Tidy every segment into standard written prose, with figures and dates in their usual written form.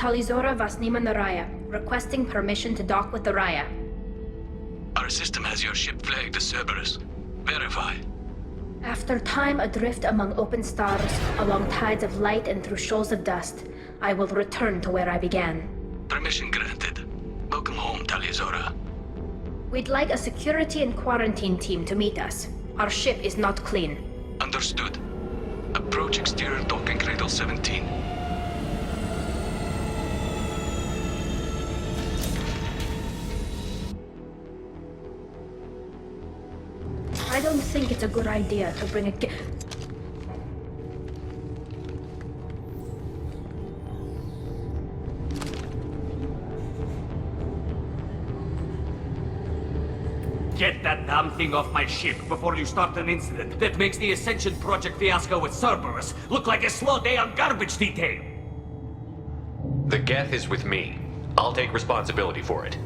Talizora Vasnima Naraya, requesting permission to dock with the Raya. Our system has your ship flagged as Cerberus. Verify. After time adrift among open stars, along tides of light and through shoals of dust, I will return to where I began. Permission granted. Welcome home, Talizora. We'd like a security and quarantine team to meet us. Our ship is not clean. Understood. Approach exterior docking cradle 17. I don't think it's a good idea to bring a Get that damn thing off my ship before you start an incident that makes the Ascension Project fiasco with Cerberus look like a slow day on garbage detail. The Geth is with me. I'll take responsibility for it.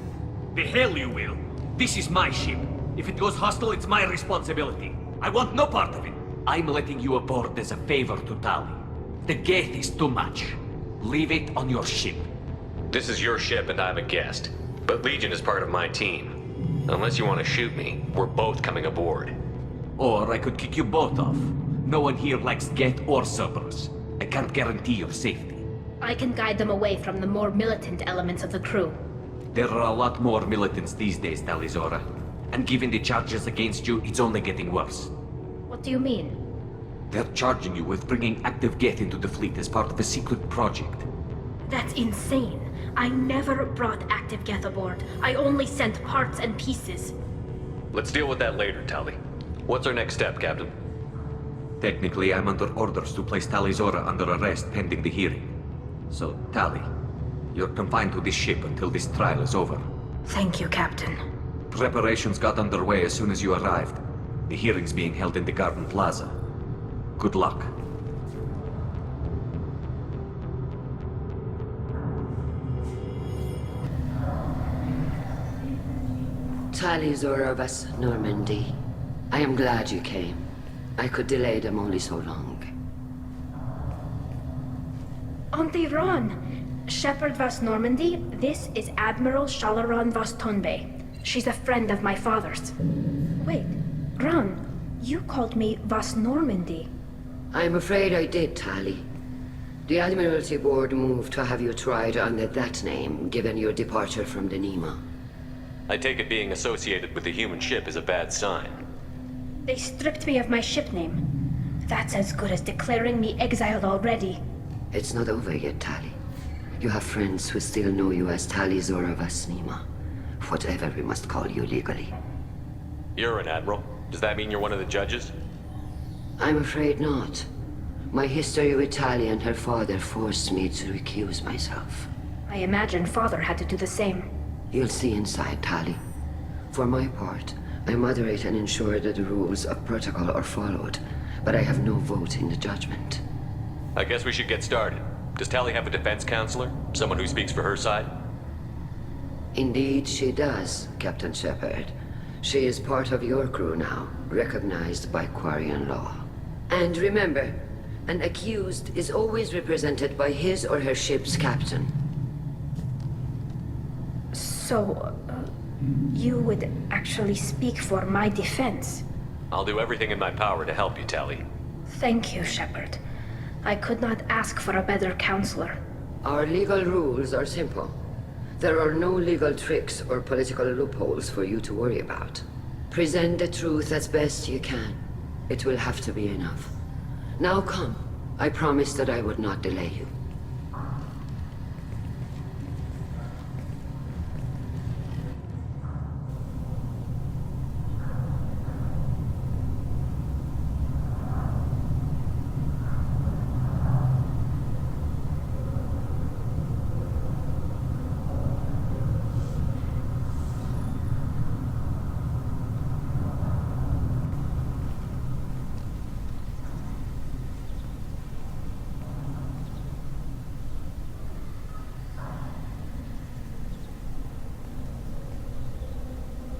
The hell you will. This is my ship. If it goes hostile, it's my responsibility. I want no part of it. I'm letting you aboard as a favor to Tali. The Geth is too much. Leave it on your ship. This is your ship and I'm a guest. But Legion is part of my team. Unless you want to shoot me, we're both coming aboard. Or I could kick you both off. No one here likes Geth or Cerberus. I can't guarantee your safety. I can guide them away from the more militant elements of the crew. There are a lot more militants these days, Talizora. And given the charges against you, it's only getting worse. What do you mean? They're charging you with bringing active Geth into the fleet as part of a secret project. That's insane. I never brought active Geth aboard. I only sent parts and pieces. Let's deal with that later, Tali. What's our next step, Captain? Technically, I'm under orders to place Talizora under arrest pending the hearing. So, Tali, you're confined to this ship until this trial is over. Thank you, Captain. Preparations got underway as soon as you arrived. The hearing's being held in the Garden Plaza. Good luck. Talizora vas Normandy. I am glad you came. I could delay them only so long. Auntie Ron! Shepard vas Normandy, this is Admiral Shalaron vas Tonbe. She's a friend of my father's. Wait, Ron, you called me vas Normandy. I'm afraid I did, Tali. The Admiralty Board moved to have you tried under that name, given your departure from the Nima. I take it being associated with the human ship is a bad sign. They stripped me of my ship name. That's as good as declaring me exiled already. It's not over yet, Tali. You have friends who still know you as Talizora vas Nima. Whatever we must call you legally. You're an admiral. Does that mean you're one of the judges? I'm afraid not. My history with Tali and her father forced me to recuse myself. I imagine father had to do the same. You'll see inside, Tali. For my part, I moderate and ensure that the rules of protocol are followed, but I have no vote in the judgment. I guess we should get started. Does Tali have a defense counselor? Someone who speaks for her side? Indeed, she does, Captain Shepard. She is part of your crew now, recognized by Quarian law. And remember, an accused is always represented by his or her ship's captain. So, you would actually speak for my defense? I'll do everything in my power to help you, Tali. Thank you, Shepard. I could not ask for a better counselor. Our legal rules are simple. There are no legal tricks or political loopholes for you to worry about. Present the truth as best you can. It will have to be enough. Now come. I promised that I would not delay you.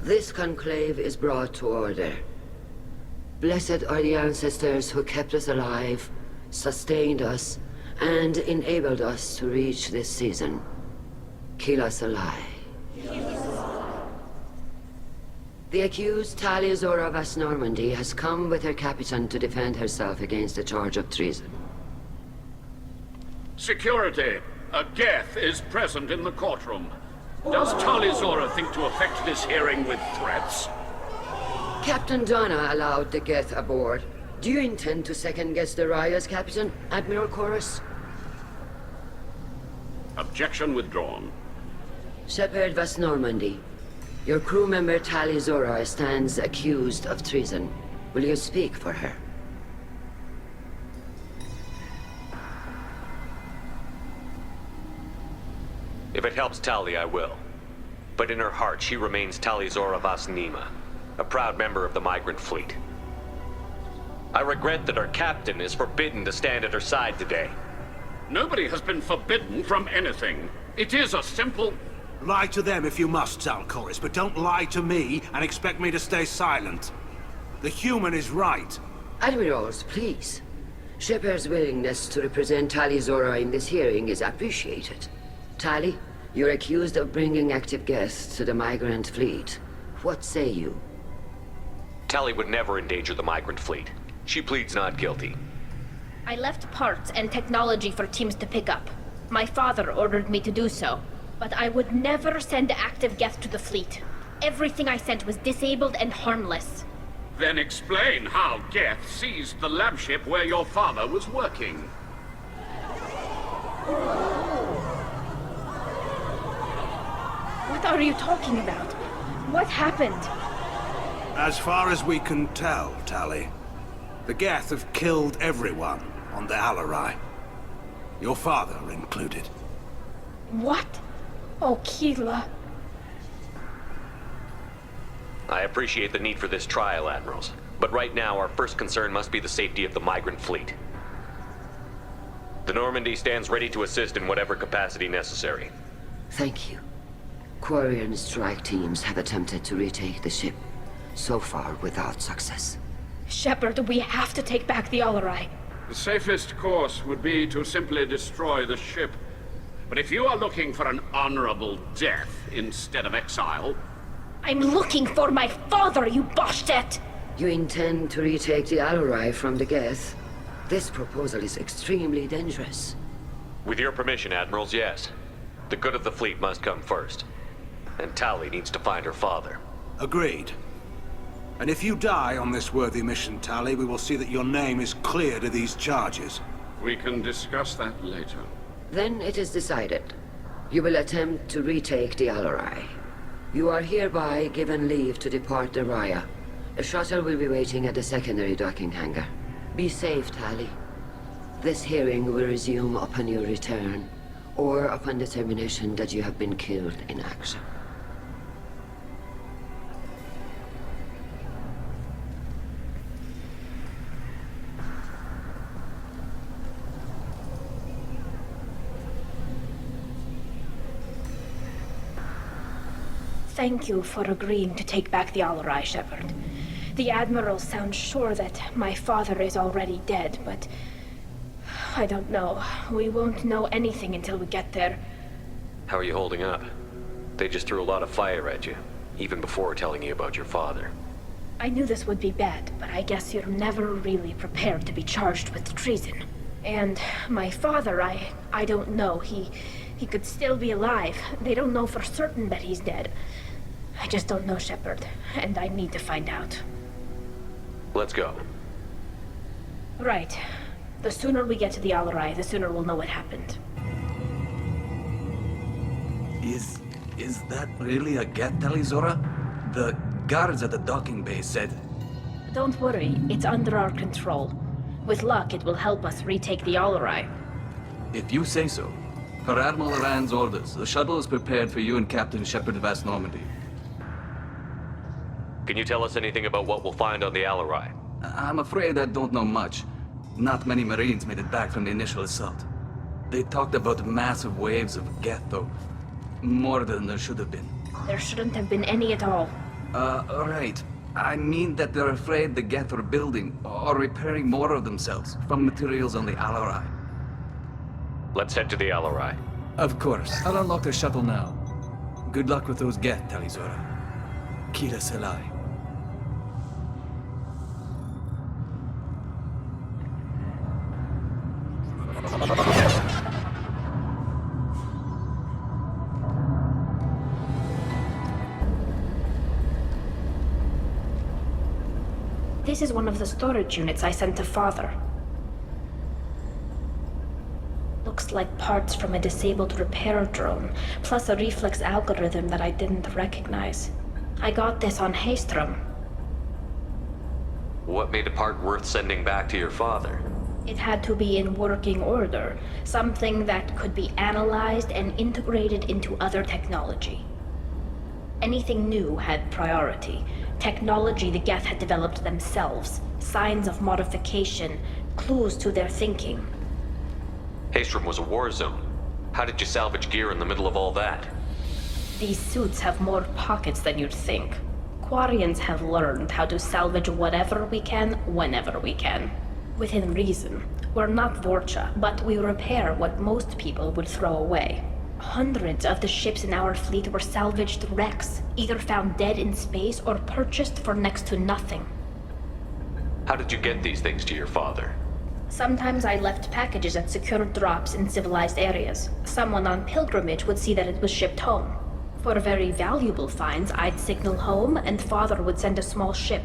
This conclave is brought to order. Blessed are the ancestors who kept us alive, sustained us, and enabled us to reach this season. Kill us alive. The accused Tali Zora Vas Normandy has come with her captain to defend herself against a charge of treason. Security! A Geth is present in the courtroom. Does Tali Zora think to affect this hearing with threats? Captain Donna allowed the Geth aboard. Do you intend to second-guess the Raya's captain, Admiral Chorus? Objection withdrawn. Shepard Vas Normandy, your crew member Tali Zora stands accused of treason. Will you speak for her? If it helps Tali, I will. But in her heart, she remains Tali Zora Vas Nima, a proud member of the migrant fleet. I regret that our captain is forbidden to stand at her side today. Nobody has been forbidden from anything. It is a simple... Lie to them if you must, Zalcoris, but don't lie to me and expect me to stay silent. The human is right. Admirals, please. Shepard's willingness to represent Tali Zora in this hearing is appreciated. Tali, you're accused of bringing active guests to the migrant fleet. What say you? Tali would never endanger the migrant fleet. She pleads not guilty. I left parts and technology for teams to pick up. My father ordered me to do so. But I would never send active Geth to the fleet. Everything I sent was disabled and harmless. Then explain how Geth seized the lab ship where your father was working. What are you talking about? What happened? As far as we can tell, Tali, the Geth have killed everyone on the Alarai. Your father included. What? Oh, Keela. I appreciate the need for this trial, Admirals. But right now, our first concern must be the safety of the migrant fleet. The Normandy stands ready to assist in whatever capacity necessary. Thank you. Quarian strike teams have attempted to retake the ship, so far without success. Shepard, we have to take back the Alarai. The safest course would be to simply destroy the ship. But if you are looking for an honorable death instead of exile... I'm looking for my father, you bastet! You intend to retake the Alarai from the Geth? This proposal is extremely dangerous. With your permission, Admirals, yes. The good of the fleet must come first. And Tali needs to find her father. Agreed. And if you die on this worthy mission, Tali, we will see that your name is cleared of these charges. We can discuss that later. Then it is decided. You will attempt to retake the Alarai. You are hereby given leave to depart the Raya. A shuttle will be waiting at the secondary docking hangar. Be safe, Tali. This hearing will resume upon your return, or upon determination that you have been killed in action. Thank you for agreeing to take back the Alarai, Shepard. The Admiral sounds sure that my father is already dead, but... I don't know. We won't know anything until we get there. How are you holding up? They just threw a lot of fire at you, even before telling you about your father. I knew this would be bad, but I guess you're never really prepared to be charged with treason. And my father, I don't know. He could still be alive. They don't know for certain that he's dead. I just don't know, Shepard, and I need to find out. Let's go. Right. The sooner we get to the Alarai, the sooner we'll know what happened. Is that really a Geth, Tali Zora? The guards at the docking bay said... Don't worry, it's under our control. With luck, it will help us retake the Alarai. If you say so. Per Admiral Rand's orders, the shuttle is prepared for you and Captain Shepard Vas Normandy. Can you tell us anything about what we'll find on the Alarai? I'm afraid I don't know much. Not many Marines made it back from the initial assault. They talked about massive waves of Geth, though. More than there should have been. There shouldn't have been any at all. Right. I mean that they're afraid the Geth are building or repairing more of themselves from materials on the Alarai. Let's head to the Alarai. Of course. I'll unlock the shuttle now. Good luck with those Geth, Tali Zora. Kira Selai. This is one of the storage units I sent to Father. Looks like parts from a disabled repair drone, plus a reflex algorithm that I didn't recognize. I got this on Haystrom. What made a part worth sending back to your father? It had to be in working order, something that could be analyzed and integrated into other technology. Anything new had priority. Technology the Geth had developed themselves, signs of modification, clues to their thinking. Haystrom was a war zone. How did you salvage gear in the middle of all that? These suits have more pockets than you'd think. Quarians have learned how to salvage whatever we can, whenever we can. Within reason. We're not Vorcha, but we repair what most people would throw away. Hundreds of the ships in our fleet were salvaged wrecks, either found dead in space or purchased for next to nothing. How did you get these things to your father? Sometimes I left packages at secure drops in civilized areas. Someone on pilgrimage would see that it was shipped home. For very valuable finds, I'd signal home, and Father would send a small ship.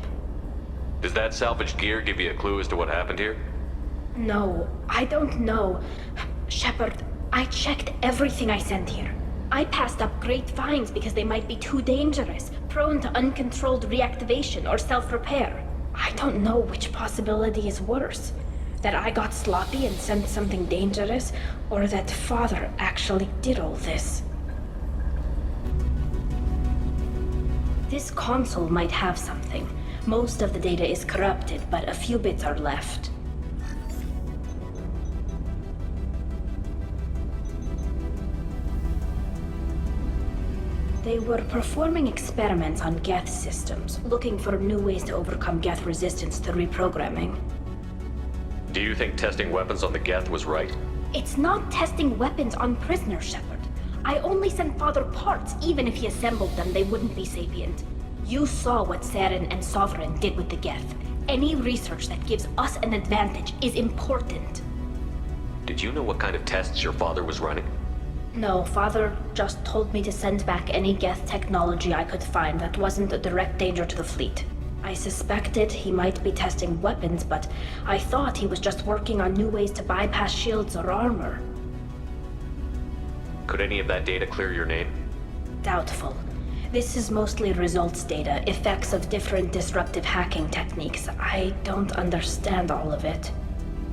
Does that salvaged gear give you a clue as to what happened here? No, I don't know. Shepard, I checked everything I sent here. I passed up great finds because they might be too dangerous, prone to uncontrolled reactivation or self-repair. I don't know which possibility is worse. That I got sloppy and sent something dangerous, or that Father actually did all this. This console might have something. Most of the data is corrupted, but a few bits are left. They were performing experiments on Geth systems, looking for new ways to overcome Geth resistance to reprogramming. Do you think testing weapons on the Geth was right? It's not testing weapons on prisoners, Shepard. I only sent Father parts. Even if he assembled them, they wouldn't be sapient. You saw what Saren and Sovereign did with the Geth. Any research that gives us an advantage is important. Did you know what kind of tests your father was running? No, Father just told me to send back any Geth technology I could find that wasn't a direct danger to the fleet. I suspected he might be testing weapons, but I thought he was just working on new ways to bypass shields or armor. Could any of that data clear your name? Doubtful. This is mostly results data, effects of different disruptive hacking techniques. I don't understand all of it.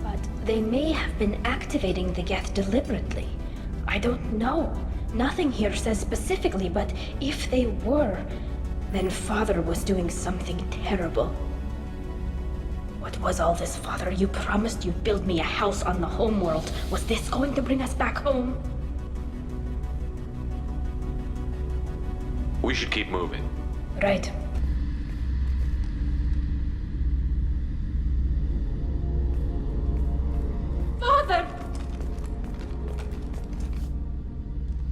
But they may have been activating the Geth deliberately. I don't know. Nothing here says specifically, but if they were, then Father was doing something terrible. What was all this, Father? You promised you'd build me a house on the homeworld. Was this going to bring us back home? We should keep moving. Right. Father!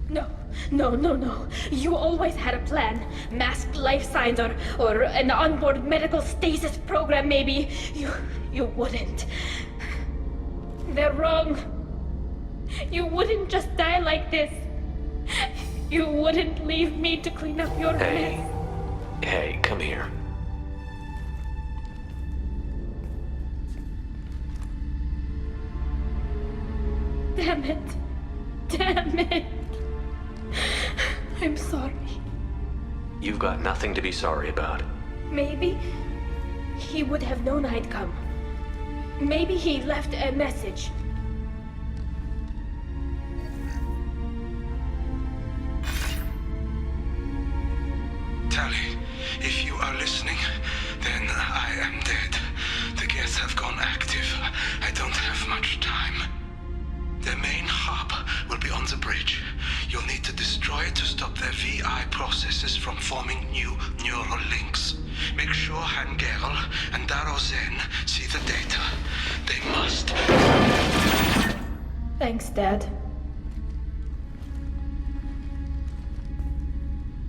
No. You always had a plan. Masked life signs or an onboard medical stasis program, maybe. You wouldn't. They're wrong. You wouldn't just die like this. You wouldn't leave me to clean up your mess. Hey, come here. Damn it. I'm sorry. You've got nothing to be sorry about. Maybe he would have known I'd come. Maybe he left a message. Tali, if you are listening, then I am dead. The Geth have gone active. I don't have much time. Their main hub will be on the bridge. You'll need to destroy it to stop their VI processes from forming new neural links. Make sure Hangerl and Daro Zen see the data. They must. Thanks, Dad.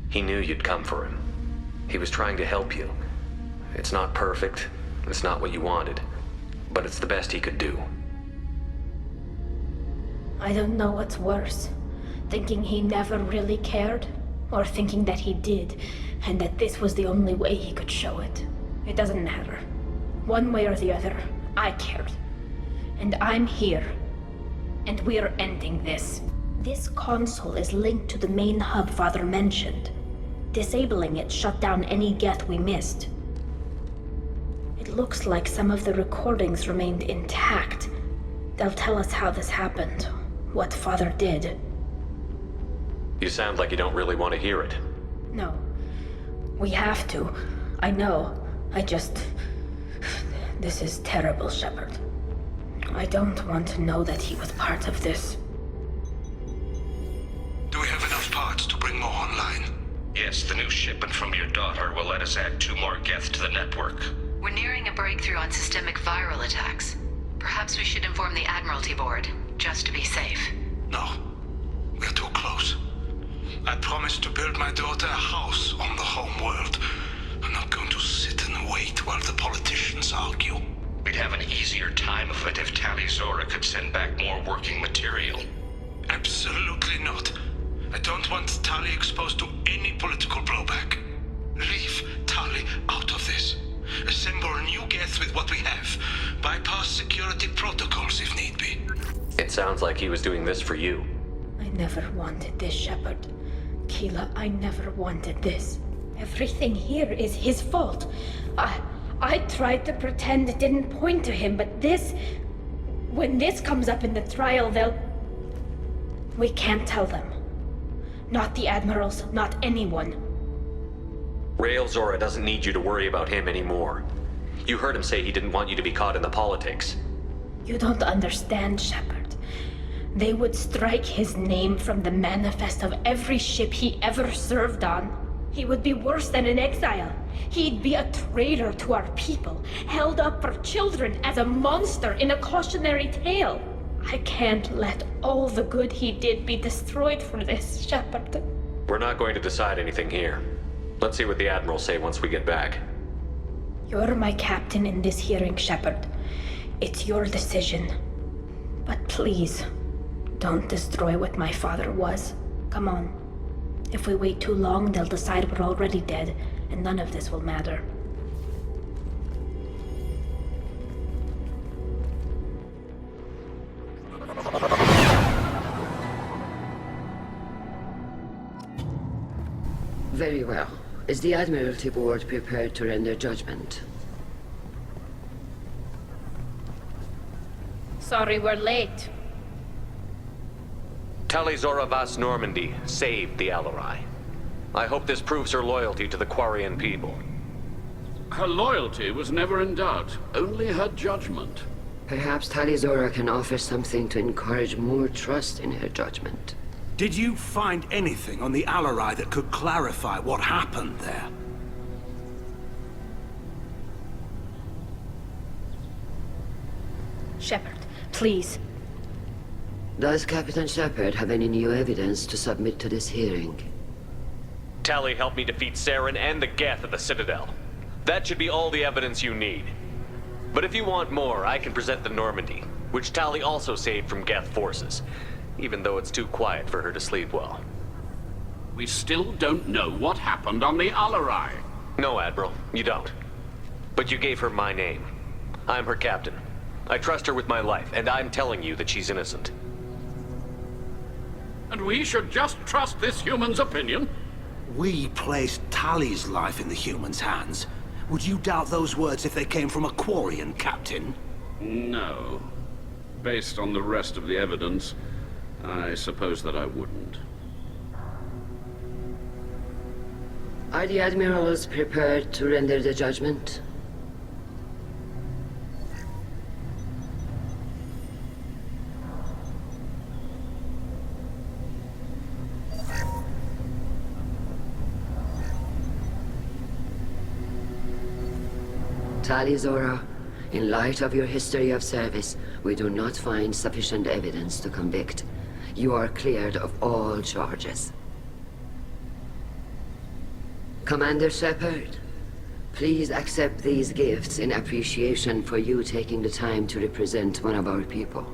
He knew you'd come for him. He was trying to help you. It's not perfect. It's not what you wanted. But it's the best he could do. I don't know what's worse. Thinking he never really cared, or thinking that he did, and that this was the only way he could show it. It doesn't matter. One way or the other, I cared. And I'm here. And we're ending this. This console is linked to the main hub Father mentioned. Disabling it shut down any Geth we missed. It looks like some of the recordings remained intact. They'll tell us how this happened, what Father did. You sound like you don't really want to hear it. No. We have to. I know. This is terrible, Shepard. I don't want to know that he was part of this. Do we have enough parts to bring more online? Yes, the new shipment from your daughter will let us add 2 more Geth to the network. We're nearing a breakthrough on systemic viral attacks. Perhaps we should inform the Admiralty Board, just to be safe. No. We're too close. I promised to build my daughter a house on the home world. I'm not going to sit and wait while the politicians argue. We'd have an easier time of it if Tali Zora could send back more working material. Absolutely not. I don't want Tali exposed to any political blowback. Leave Tali out of this. Assemble new Geth with what we have. Bypass security protocols if need be. It sounds like he was doing this for you. I never wanted this, Shepard. Keela, I never wanted this. Everything here is his fault. I tried to pretend it didn't point to him, but this... When this comes up in the trial, they'll... We can't tell them. Not the Admirals, not anyone. Rael Zora doesn't need you to worry about him anymore. You heard him say he didn't want you to be caught in the politics. You don't understand, Shepard. They would strike his name from the manifest of every ship he ever served on. He would be worse than an exile. He'd be a traitor to our people, held up for children as a monster in a cautionary tale. I can't let all the good he did be destroyed for this, Shepard. We're not going to decide anything here. Let's see what the Admirals say once we get back. You're my captain in this hearing, Shepard. It's your decision. But please, don't destroy what my father was. Come on. If we wait too long, they'll decide we're already dead, and none of this will matter. Very well. Is the Admiralty Board prepared to render judgment? Sorry we're late. Tali Zora Vas Normandy saved the Alarai. I hope this proves her loyalty to the Quarian people. Her loyalty was never in doubt, only her judgment. Perhaps Tali Zora can offer something to encourage more trust in her judgment. Did you find anything on the Alarai that could clarify what happened there? Shepard, please. Does Captain Shepard have any new evidence to submit to this hearing? Tali helped me defeat Saren and the Geth at the Citadel. That should be all the evidence you need. But if you want more, I can present the Normandy, which Tali also saved from Geth forces, even though it's too quiet for her to sleep well. We still don't know what happened on the Alarai. No, Admiral, you don't. But you gave her my name. I'm her captain. I trust her with my life, and I'm telling you that she's innocent. And we should just trust this human's opinion? We placed Tali's life in the humans' hands. Would you doubt those words if they came from a Quarian, Captain? No. Based on the rest of the evidence, I suppose that I wouldn't. Are the Admirals prepared to render the judgment? Tali Zora, In light of your history of service, we do not find sufficient evidence to convict. You are cleared of all charges. Commander Shepard, please accept these gifts in appreciation for you taking the time to represent one of our people.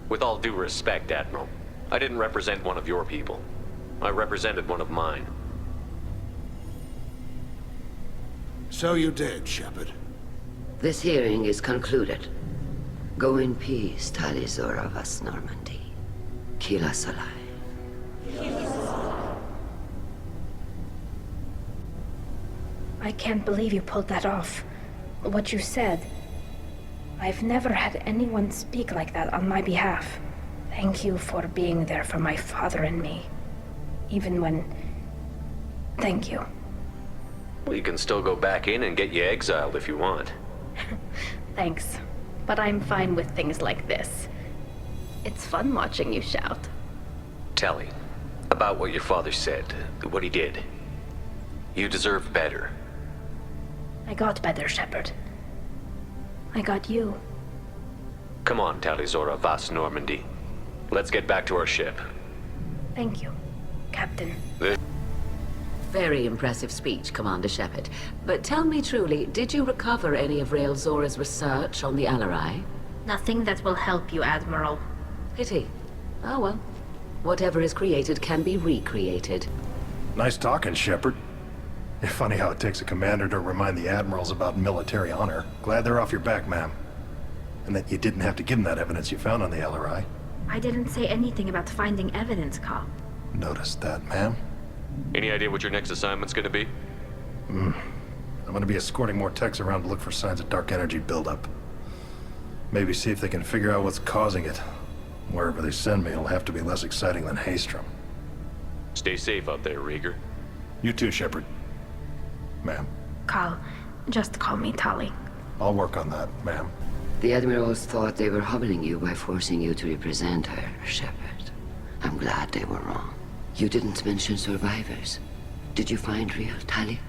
With all due respect, Admiral, I didn't represent one of your people. I represented one of mine. So you did, Shepard. This hearing is concluded. Go in peace, Tali Zora Vas Normandy. Kila Salai. I can't believe you pulled that off. What you said. I've never had anyone speak like that on my behalf. Thank you for being there for my father and me. Even when... Thank you. Well, you can still go back in and get you exiled if you want. Thanks. But I'm fine with things like this. It's fun watching you shout. Tali, about what your father said, what he did. You deserve better. I got better, Shepard. I got you. Come on, Tali Zora Vas Normandy. Let's get back to our ship. Thank you, Captain. Very impressive speech, Commander Shepard. But tell me truly, did you recover any of Rael Zora's research on the Alarai? Nothing that will help you, Admiral. Pity. Oh well. Whatever is created can be recreated. Nice talking, Shepard. Funny how it takes a commander to remind the admirals about military honor. Glad they're off your back, ma'am. And that you didn't have to give them that evidence you found on the LRI. I didn't say anything about finding evidence, Carl. Noticed that, ma'am. Any idea what your next assignment's gonna be? I'm gonna be escorting more techs around to look for signs of dark energy buildup. Maybe see if they can figure out what's causing it. Wherever they send me, it'll have to be less exciting than Haystrom. Stay safe out there, Rieger. You too, Shepard. Ma'am. Carl, just call me Tali. I'll work on that, ma'am. The Admirals thought they were humbling you by forcing you to represent her, Shepard. I'm glad they were wrong. You didn't mention survivors. Did you find real Tali?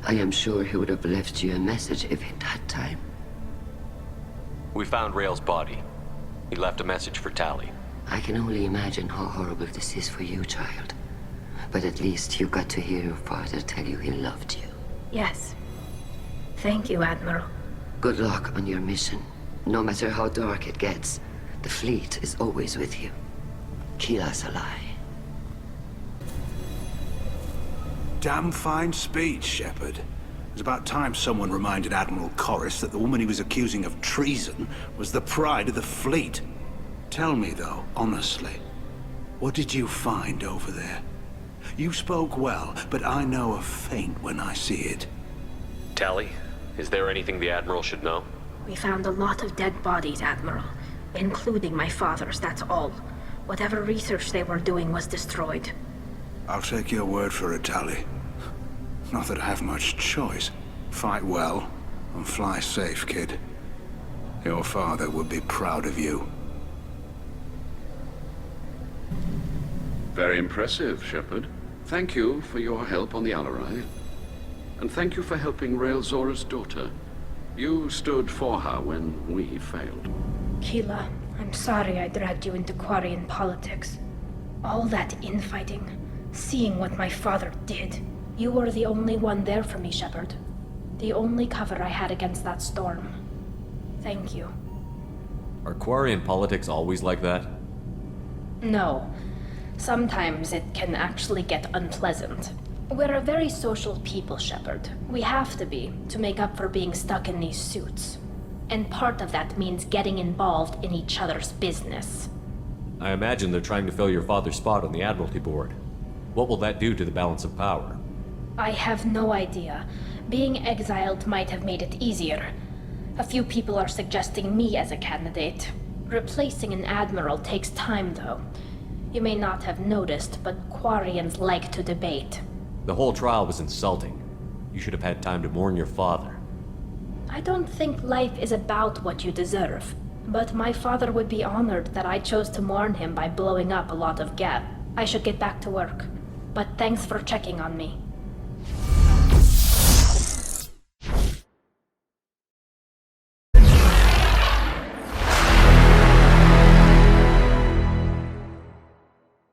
I am sure he would have left you a message if he'd had time. We found Rael's body. He left a message for Tali. I can only imagine how horrible this is for you, child. But at least you got to hear your father tell you he loved you. Yes. Thank you, Admiral. Good luck on your mission. No matter how dark it gets, the fleet is always with you. Kila Salai. Damn fine speech, Shepard. It's about time someone reminded Admiral Corris that the woman he was accusing of treason was the pride of the fleet. Tell me, though, honestly, what did you find over there? You spoke well, but I know a feint when I see it. Tali, is there anything the Admiral should know? We found a lot of dead bodies, Admiral. Including my father's, that's all. Whatever research they were doing was destroyed. I'll take your word for it, Tali. Not that I have much choice. Fight well, and fly safe, kid. Your father would be proud of you. Very impressive, Shepard. Thank you for your help on the Alarai. And thank you for helping Rael Zora's daughter. You stood for her when we failed. Kila, I'm sorry I dragged you into Quarian politics. All that infighting, seeing what my father did. You were the only one there for me, Shepard. The only cover I had against that storm. Thank you. Are Quarian politics always like that? No. Sometimes it can actually get unpleasant. We're a very social people, Shepard. We have to be, to make up for being stuck in these suits. And part of that means getting involved in each other's business. I imagine they're trying to fill your father's spot on the Admiralty Board. What will that do to the balance of power? I have no idea. Being exiled might have made it easier. A few people are suggesting me as a candidate. Replacing an admiral takes time, though. You may not have noticed, but Quarians like to debate. The whole trial was insulting. You should have had time to mourn your father. I don't think life is about what you deserve. But my father would be honored that I chose to mourn him by blowing up a lot of gas. I should get back to work. But thanks for checking on me.